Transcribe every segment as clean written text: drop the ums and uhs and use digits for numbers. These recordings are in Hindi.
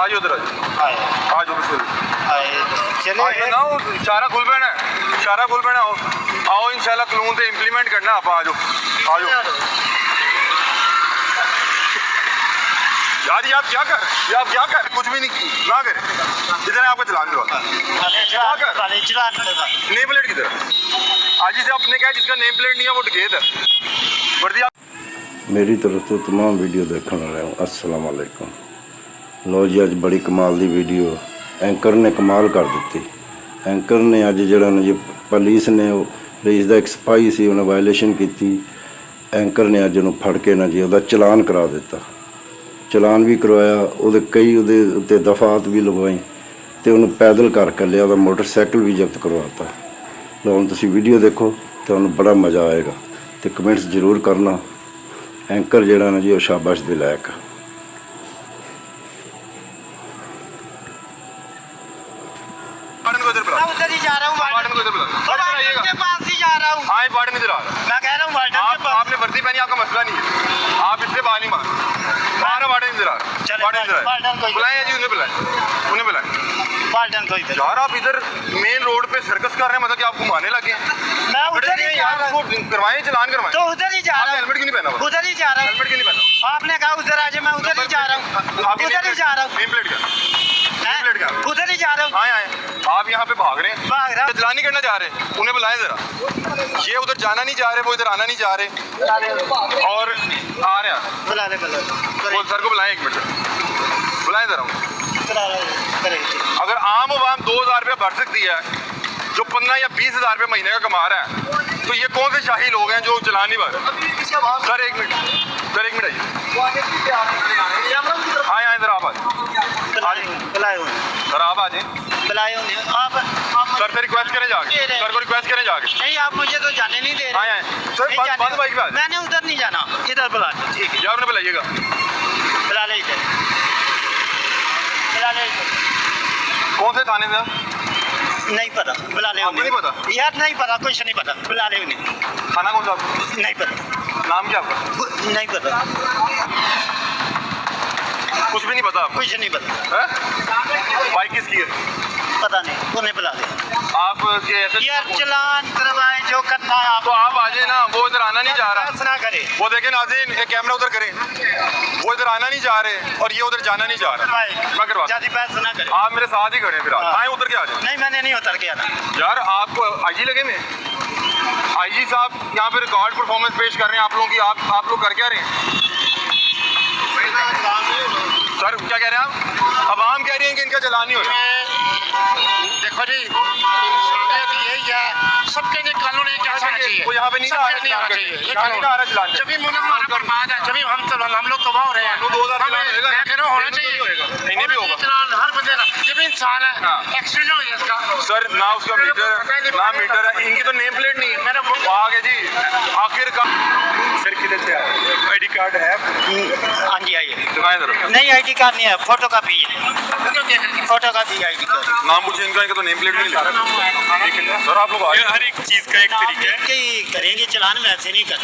आज उधर आज चले ना सारा खुल पैना आओ आओ इंशाल्लाह कानून से इंप्लीमेंट करना आप आ जाओ यार ये आप क्या कर कुछ भी नहीं ना करे इधर आपका चलान दो नेम प्लेट किधर आज से आपने कहा जिसका नेम प्लेट नहीं है वो डकैत है वर्दी। मेरी तरफ तो तमाम वीडियो देखने वाले हूँ अस्सलाम वालेकुम। लो जी अज बड़ी कमाल दी वीडियो एंकर ने कमाल कर दी। एंकर ने अज जरा जी पुलिस ने पुलिस का एक सिपाही से उन्हें वायलेशन की। एंकर ने अज उन्होंने फड़ के ना जी उसका चलान करा दिता। चलान भी करवाया वो कई उत्ते दफात भी लगवाई तो उन्होंने पैदल कर लिया मोटरसाइकिल भी जब्त करवाता। लो हम तुम वीडियो देखो तो उन्हें बड़ा मज़ा आएगा तो कमेंट्स जरूर करना। एंकर जड़ा ना जी वो शाबाश दे लायक। उधर ही जा रहा हूँ के पास ही जा रहा हूँ। मैं कह रहा हूँ आपने वर्दी पहनी आपका मसला नहीं है आप इससे बाहर नहीं मारा वार्डन इधर बुलाए जी उन्हें बुलाए यार आप इधर मेन रोड पे सर्कस कर रहे हैं मतलब कि आप घुमाने लगे हैं। मैं उधर ही यार उसको करवाएं चलान करवाएं तो उधर ही जा रहा हूँ। हेलमेट क्यों नहीं पहना हुआ? उधर ही जा रहा हूँ। हेलमेट क्यों नहीं पहना? आपने कहा उधर आ जाए मैं उधर ही जा रहा हूँ। उधर ही जा रहा हूँ। नेम प्लेट क्या उधर ही जा रहा हूँ। हाँ आप यहाँ पे भाग रहे हैं चलान नहीं करना चाह रहे उन्हें बुलाएं जरा। ये उधर जाना नहीं चाह रहे वो इधर आना नहीं चाह रहे और आ रहे हैं। बुला ले वो सर को बुलाएं एक मिनट बुलाएं जरा। अगर आम आवाम 2000 रुपया भर सकती है जो 15 या 20,000 रुपये महीने का कमा रहा है तो ये कौन से शाही लोग हैं जो चलान नहीं भर रहे? सर एक मिनट आइए। हाँ यहाँ इधर आप आ सर आप आ जाए सर से रिक्वेस्ट करें जाके सर को रिक्वेस्ट करें जाके। नहीं आप मुझे तो जाने नहीं दे रहे। हाँ सर बंद बाइक पे मैंने उधर नहीं जाना इधर बुला ठीक है। यार उन्हें बुलाइएगा बुला ले कौन से थाने से? नहीं पता बुला ले नहीं पता यार नहीं पता कुछ नहीं पता बुला ले उन्हें। थाना कौन सा? नहीं पता। नाम क्या आपका? नहीं पता कुछ भी नहीं पता आपको? कुछ नहीं पता। बाइक किसकी है? पता नहीं उन्हें बुला ले आप ऐसे यार चलान करवाएं जो करना है आप। तो आप आ जाए ना वो इधर आना नहीं चाह रहा ना करे वो देखें नाज़रीन एक कैमरा उधर करें वो इधर आना नहीं चाह रहे और ये उधर जाना नहीं चाह रहा। मैं करवा ज्यादा बहस ना करे आप मेरे साथ ही खड़े फिर आए उधर के आ जाए। नहीं मैंने नहीं उतर के आना यार आपको आईजी लगे में आईजी साहब यहाँ पे रिकॉर्ड परफॉर्मेंस पेश कर रहे हैं आप लोगों की आप लोग कर क्या रहे हैं? सर क्या कह रहे हैं आप? अब आम कह रहे हैं कि इनका चलान नहीं हो रहा। देखो जी इंसानियत यही है सबके लिए कानून एक जैसा चाहिए। वो यहाँ पे नहीं आ रहा चलान जब भी मुल्क हमारा बर्बाद है जब भी हम लोग तबाह हो रहे हैं मैं कह रहा हूँ होना चाहिए इन्हें भी होगा चलान हर बंदे का जब इंसान है एक्सीडेंट हो गया इसका सर ना उसका मीटर है इनकी तो नेम प्लेट नहीं है। मेरा आगे जी आखिरकार सर किधर से आईडी कार्ड है? हाँ जी आइए दिखाएं जरा। नहीं आईडी कार्ड नहीं है फोटो कॉपी है फोटो कॉपी आईडी कार्ड नाम पूछे इनका तो नेम प्लेट नहीं लिखा सर आप लोग हर एक चीज का एक तरीका है कि करेंगे चलान वैसे नहीं कर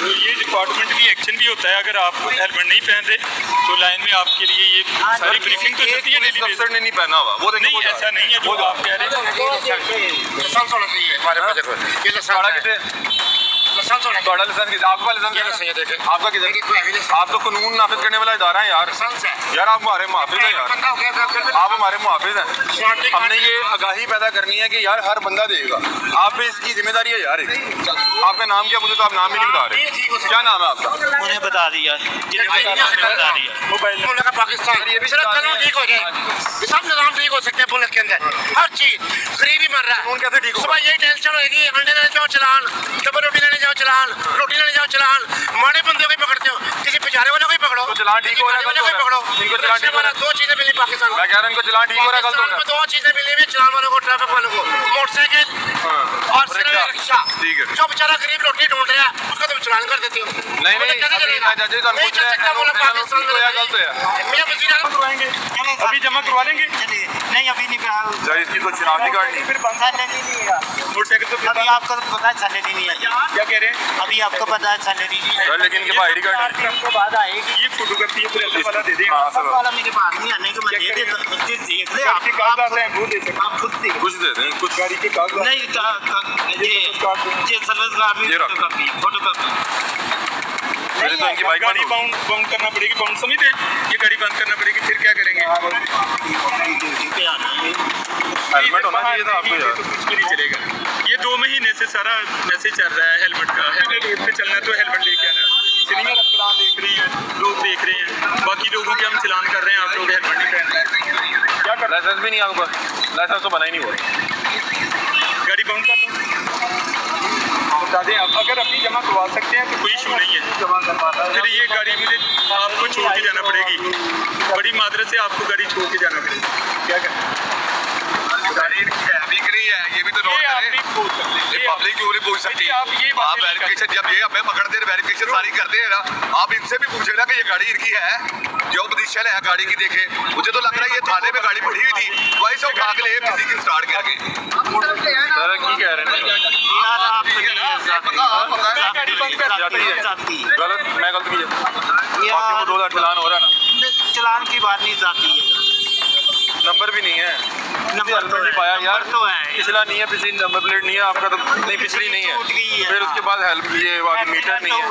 तो ये डिपार्टमेंट भी एक्शन भी होता है अगर आप हेलमेट नहीं पहनते तो लाइन में आपके लिए ये सारी ब्रीफिंग तो चलती है डेली बेसिस अफसर ने नहीं पहना हुआ वो नहीं ऐसा नहीं है जो आप कह रहे हैं। आपका किधर? आप तो कानून नाफिज करने वाला इदारा है यार। यार आप हमारे मुहाफिज हैं यार आप हमारे मुहाफिज हैं। हमने ये आगाही पैदा करनी है कि यार हर बंदा देगा आप पे इसकी जिम्मेदारी है यार। आपका नाम क्या? मुझे तो आप नाम ही नहीं बता रहे। क्या नाम है आपका? उन्हें बता दिया पाकिस्तान ये भी कानून ठीक हो जाए सब निजाम ठीक हो सकते हैं मुल्क के अंदर हर चीज गरीबी मर रहा है कैसे ठीक सुबह यही टेंशन होगी अंडे लेने जाओ चलान डबल रोटी लेने जाओ चलान रोटी लेने जाओ चलान माड़े बंदे को पकड़ते हो किसी बेचारे वाले को पकड़ो तो चलान ठीक हो रहा है पकड़ो इनको चलान ठीक हो रहा है। दो चीजें मिली पाकिस्तान मैं कह रहा हूं इनको चलान ठीक हो रहा है कल तो दो चीजें मिली हुई चलान वालों को ट्रैफिक वालों को मोटरसाइकिल और रिक्शा ठीक है जो बेचारा गरीब रोटी ढूंढ रहा है उसको तो चलान कर देते हो। नहीं नहीं, अभी मैं जज साहब पूछ रहे हैं पाकिस्तान में गलत है। मेरा वजीर करवाएंगे, अभी जमा करवा लेंगे। नहीं अभी नहीं सर इसकी तो शनाख्ती कार्ड नहीं। फिर मोटरसाइकिल तो अभी आपको पता है सैलरी नहीं है। क्या कह रहे हैं? अभी आपको पता है सैलरी नहीं है। सर लेकिन इनके पास आईडी कार्ड नहीं। आपको बाद आएगी। ये फोटो करती है फिर अल्लाह वाला दे देगा। हाँ सर वाला मेरे पास नहीं आने को मैं दे देता हूं। देख ले आपके कागजात हैं वो दे सकते आप खुद देख। कुछ दे दें कुछ। गाड़ी के कागजात नहीं ये सर्विस कार्ड ये रख। फोटोकॉपी मेरे तो इनकी बाइक गाड़ी बाउंड करना पड़ेगी। बाउंड समझते हैं? ये गाड़ी बंद करना पड़ेगी, फिर क्या करेंगे? पे आना है। हेलमेट होना चाहिए था आपको यार। तो कुछ भी नहीं चलेगा। ये 2 महीने से सारा मैसेज चल रहा है हेलमेट का। हेलमेट रोड पे चलना है तो हेलमेट लेके आना। सीनियर अफसरान देख रही हैं, लोग देख रहे हैं, बाकी लोगों के हम चलान कर रहे हैं, आप लोग हेलमेट नहीं पहन रहे। क्या कर लाइसेंस भी नहीं है आपके पास? लाइसेंस तो बना ही नहीं हुआ। गाड़ी बाउंड कर दो, बता दें। अब अगर अपनी जमा करवा सकते हैं तो कोई इशू नहीं है। जमा करवाना फिर ये गाड़ी मुझे आपको छोड़ के जाना पड़ेगी। बड़ी मादरत से आपको गाड़ी छोड़ के जाना पड़ेगी। क्या करें? गाड़ी बिक रही है, ये भी तो नोट ये आप करें। नहीं पूछ सकते। ये पब्लिक क्यों नहीं पूछ सकती? आप ये बातें आप नहीं वेरिफिकेशन जब ये हमें पकड़ते हैं वेरिफिकेशन सारी करते हैं ना, आप इनसे भी पूछे ना कि ये गाड़ी इनकी है, जो पोजीशन है गाड़ी की देखे। मुझे तो लग रहा है ये थाने में गाड़ी पड़ी हुई थी, वही से उठा के ले किसी की स्टार्ट करके। सर की कह रहे हैं यार आप गलत, मैं गलत किया। बाकी वो 2000 चलान हो रहा है ना, चलान की बात नहीं जाती है। नंबर भी नहीं है। नंबर तो नहीं पाया यार, तो है। पिछला नहीं है, पिछली नंबर प्लेट नहीं है आपका तो नहीं, पिछली नहीं है। टूट गई है। फिर उसके बाद हेल्प ये वाली मीटर नहीं है।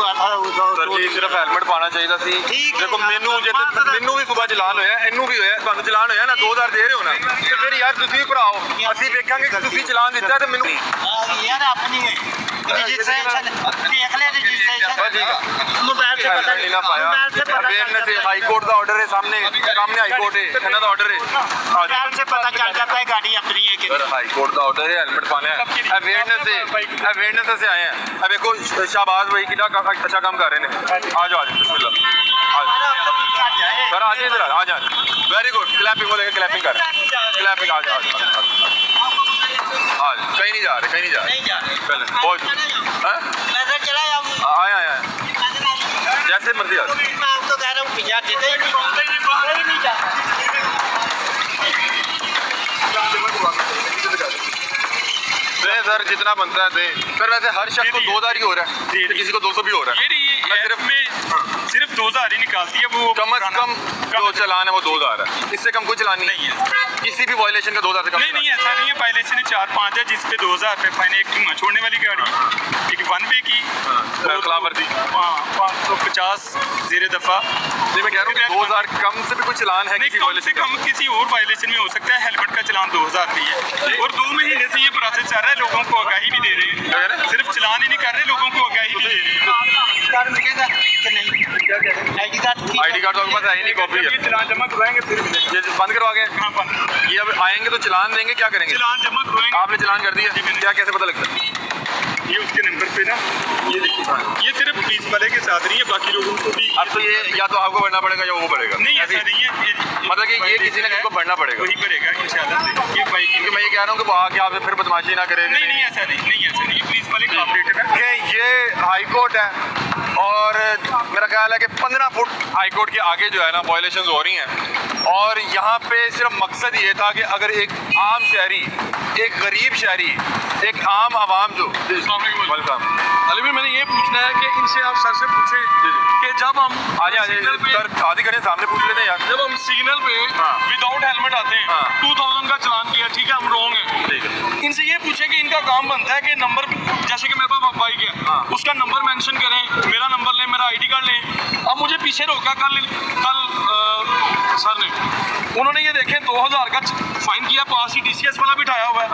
सर जी सिर्फ हेलमेट पाना चाहिए ਸੀ। ठीक है देखो यार, ਮੈਨੂੰ ਜੇ ਮੈਨੂੰ ਵੀ ਸੁਬਾ ਚਲਾਨ ਹੋਇਆ, ਇਹਨੂੰ ਵੀ ਹੋਇਆ, ਤੁਹਾਨੂੰ ਚਲਾਨ ਹੋਇਆ ਨਾ 2000 ਦੇ ਰਹੇ ਹੋ ਨਾ, ਤੇ ਫਿਰ ਯਾਰ ਤੁਸੀਂ ਵੀ ਭਰਾਓ, ਅਸੀਂ ਵੇਖਾਂਗੇ ਕਿ ਤੁਸੀਂ ਚਲਾਨ ਦਿੱਤਾ ਤੇ ਮੈਨੂੰ यार अपनी रजिस्ट्रेशन देख ले रजिस्ट्रेशन मोबाइल से पता नहीं ना पाया। मोबाइल से पता अवेयरनेस है, हाई कोर्ट का ऑर्डर है, सामने हाई कोर्ट है, ਇਹਨਾਂ ਦਾ ਆਰਡਰ ਹੈ। मोबाइल से पता चल जाता है गाड़ी अपनी है कि सर हाई कोर्ट का ऑर्डर है, हेलमेट पाना है। अवेयरनेस से आए हैं। अब देखो शाहबाज भाई कितना अच्छा काम कर रहे हैं। आ जाओ बिस्मिल्लाह सर, आ जाइए इधर, आ जाए। वेरी गुड, क्लैपिंग हो देगा, क्लैपिंग कर, क्लैपिंग। आ जाओ आज कहीं नहीं जा रहे, कहीं नहीं जा रहे, चलें बहुत मैं चला जाऊँ आए आए आए जैसे मर्जी आ जाओ। मैं आपको कह रहा हूँ पिज्जा देते ही नहीं जाता। दे सर जितना बनता है दे सर। वैसे हर शख्स को 2000 ही हो रहा है, किसी को 200 भी हो रहा है। ये सिर्फ 2000 ही निकालती है वो। कम से कम जो चलान है वो 2000 है, इससे कम कोई चलान नहीं है। किसी भी वायलेशन का 2000 से कम नहीं ऐसा नहीं है। वायलेशन 4-5 है जिस पे 2000 रुपये फाइन। एक धुआं छोड़ने वाली गाड़ी, एक 1 वे की खिलाफ वर्जी 550 जेर दफा। नहीं मैं कह रहा हूँ कि 2000 कम से भी कोई चलान है किसी कम से कम किसी और वायलेशन में हो सकता है। हेलमेट का चलान 2000 भी है और 2 महीने से ये प्रोसेस चल रहा है। लोगों को आगाही भी दे रहे हैं, सिर्फ चलान ही नहीं कर रहे, लोगों को आगाही भी दे रहे हैं। आईडी कार्ड तो आपके पास है ही नहीं, कॉपी है। चलान जमा करवाएंगे फिर मिलेगा। ये बंद करवा के हाँ बंद। ये अब आएंगे तो चलान देंगे, क्या करेंगे? चलान जमा करवाएंगे। आपने चलान कर दिया, क्या कैसे पता लगता है? ये उसके नंबर पे ना, ये देखिए, ये सिर्फ पुलिस वाले के साथ नहीं है, बाकी लोगों को भी। अब तो ये या तो आपको भरना पड़ेगा या वो भरेगा। नहीं ऐसा नहीं है, मतलब कि ये किसी न किसी को भरना पड़ेगा, वही भरेगा इंशाल्लाह से। ये बाइक क्योंकि मैं ये कह रहा हूँ कि वो आके आपसे फिर बदमाशी ना करे। नहीं ऐसा नहीं ऐसा नहीं। ये पुलिस वाले कॉपरेटिव है। ये हाई कोर्ट है और मेरा ख्याल है कि 15 फुट हाई कोर्ट के आगे जो है ना वायलेशंस हो रही हैं। और यहाँ पे सिर्फ मकसद ये था कि अगर एक आम शहरी, एक गरीब शहरी, एक आम आवाम जो अली भाई मैंने ये पूछना है कि इनसे आप सर से पूछें कि जब हम आजे सर आदि करें सामने पूछ लेते हैं यार। जब हम सिग्नल पे विदाउट हेलमेट आते हैं, 2000 का चलान किया, ठीक है हम रॉन्ग है, ठीक है। इनसे ये पूछे कि इनका काम बनता है कि नंबर, जैसे कि मेरे पास बाइक है, उसका नंबर मेंशन करें, मेरा नंबर लें, मेरा आईडी कार्ड लें। अब मुझे पीछे रोका कल सर ने, उन्होंने ये देखें 2000 का फाइन किया, पास ही DCS वाला बिठाया हुआ है।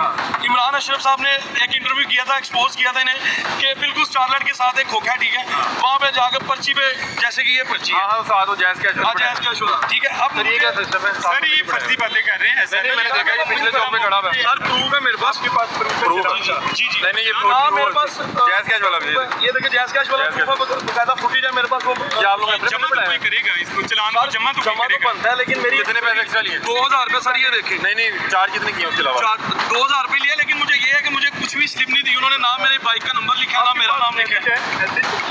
इमरान अशरफ साहब ने एक इंटरव्यू किया था, एक्सपोज किया था इन्हें कि बिल्कुल स्टारलाइट के साथ एक खोखा है, ठीक है, वहाँ पे जाकर पर्ची पे, जैसे कि ये पर्ची है, साथ जायज़ कैश ठीक है। अब सर ये क्या सिस्टम है? सर ये फर्जी बातें कर रहे हैं। ऐसा नहीं मैंने देखा ये पिछले चौक पे खड़ा हुआ है। सर प्रूफ है मेरे पास, प्रूफ जी नहीं नहीं ये हाँ मेरे पास जायज़ कैश वाला भी है। ये देखिए जैस कैश वाला बकायदा फुटेज है मेरे पास। वो ये आप लोग जमा तो कोई करेगा इसको, चलान को जमा तो कोई जमा तो करेगा। बनता है, लेकिन मेरी कितने पैसे एक्स्ट्रा लिए? 2000 रुपये सर, ये देखे। नहीं चार्ज कितने किए उसके अलावा? 2000 रुपये लिए, लेकिन मुझे ये है कि मुझे कुछ भी स्लिप नहीं दी उन्होंने, ना मेरे बाइक का नंबर लिखा, ना मेरा नाम लिखा है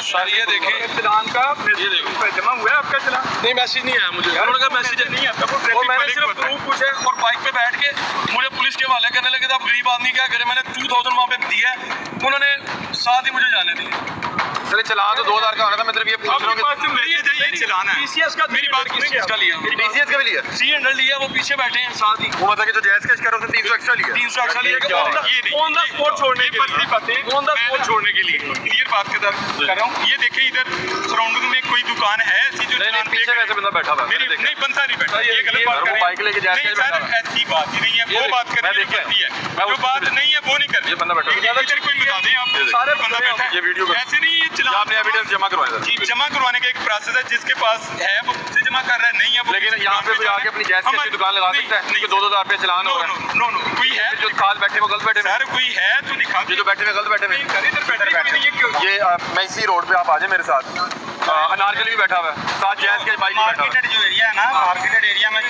सर। ये देखें चलान का, ये देखो जमा हुआ है आपका चलान? नहीं, मैसेज नहीं आया मुझे, उन्होंने कहा मैसेज नहीं आता, और मैंने सिर्फ प्रूफ पूछे और बाइक पे बैठ के मुझे पुलिस के हवाले करने लगे थे। अब गरीब आदमी क्या करे, मैंने 2000 वहाँ पे दिया, उन्होंने साथ ही मुझे जाने दिया। चले चलान तो 2000 का होना था, मैं सिर्फ ये पूछ रहा हूँ कि चलाना है। TCS का, मेरी बात TCS का लिया, TCS का भी लिया? 300 लिया, वो पीछे बैठे हैं साथ ही। वो मतलब कि जो जायज कैश करो उसने 300 एक्स्ट्रा लिया? 300 एक्स्ट्रा लिया ऑन द स्पॉट छोड़ने के लिए, ऑन द स्पॉट छोड़ने के लिए क्लियर बात कर रहा हूँ। ये देखिए इधर सराउंडिंग में कोई दुकान है ऐसी जो नहीं पीछे वैसे बंदा बैठा हुआ है, मेरी नहीं बनता नहीं बैठा, ये गलत बात कर रहे हैं। बाइक लेके जायज नहीं कैश बैठा सर, ऐसी बात ही नहीं है, वो बात कर रही है, जो बात नहीं है वो नहीं कर रही। ये बंदा बैठा है, इधर कोई बता दें आप, सारे बंदा बैठा है, ये वीडियो ऐसे नहीं, ये चलान आपने एविडेंस जमा करवाया था? जी, जमा करवाने का एक प्रोसेस है, जिसके पास है वो से जमा कर रहा है, नहीं है वो। लेकिन यहाँ पे कोई आके अपनी जायज कैश की दुकान लगा सकता है कि 2000 रुपये चलान हो रहा है? नो कोई है जो साथ बैठे वो गलत बैठे सर, कोई है तो दिखा ये जो बैठे हुए गलत बैठे हुए। इधर बैठे ये मैं इसी रोड पे आप आ जाए मेरे साथ, अनारकली भी बैठा हुआ है साथ, जायज कैश बाइक भी बैठा हुआ है। मार्केटेड जो एरिया है ना, मार्केटेड एरिया में